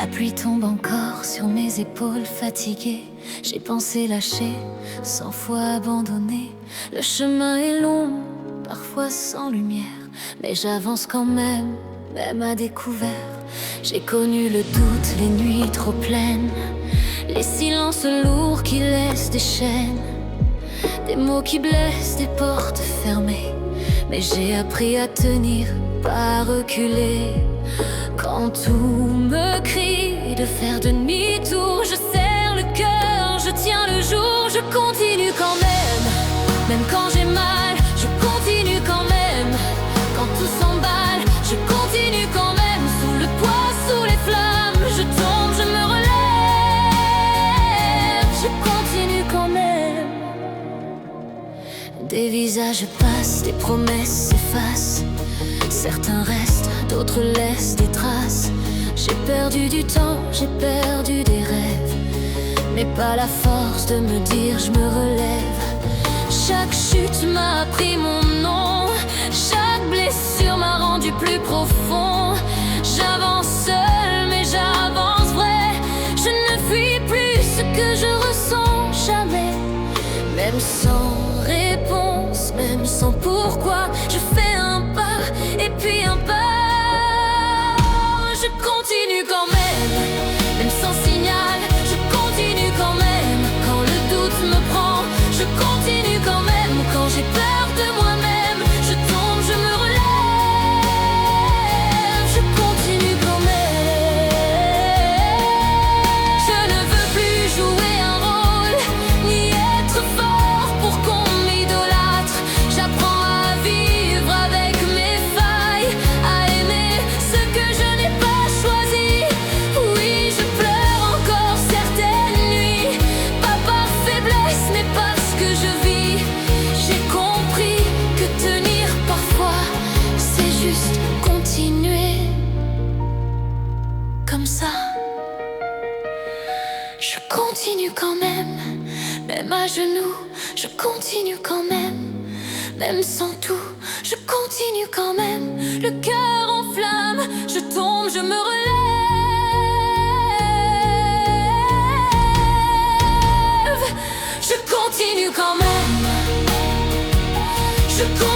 pluie tombe encore sur mes épaules fatiguées. J'ai pensé lâcher, 100 fois abandonné. Le chemin est long, parfois sans lumière, mais j'avance quand même, même à découvert. J'ai connu le doute, les nuits trop pleines, les silences lourds qui laissent des chaînes, des mots qui blessent, des portes fermées. Mais j'ai appris à tenir, pas reculer. Quand tout me crie de faire demi-tour, je serre le cœur, je tiens le jour. Je continue quand même, même quand j'ai mal. Je continue quand même, quand tout s'emballe. Je continue quand même, sous le poids, sous les flammes. Je tombe, je me relève. Je continue quand même. Des visages passent, des promesses s'effacent. Certains restent, d'autres laissent des traces. J'ai perdu du temps, j'ai perdu des rêves, mais pas la force de me dire je me relève. Chaque chute m'a appris mon nom, chaque blessure m'a rendu plus profond. J'avance seul mais j'avance vrai. Je ne fuis plus ce que je ressens jamais. Même sans réponse, même sans pourquoi, je fais un pas et puis un pas. Je continue quand même, même sans signal. Je continue quand même, quand le doute me prend. Je continue quand même, quand j'ai peur de moi-même. Je tombe, je me relève. Je continue quand même. Je ne veux plus jouer un rôle, ni être fort pour qu'on m'idolâtre. J'apprends à vivre avec mes failles, à aimer ce que je n'ai pas choisi. Oui, je pleure encore certaines nuits, pas par faiblesse mais parce que je vis. J'ai compris que tenir parfois, c'est juste continuer comme ça. Je continue quand même, même à genoux. Je continue quand même, même sans tout. Je continue quand même, le cœur en flamme. Je tombe, je me relève. Je continue quand même. Je continue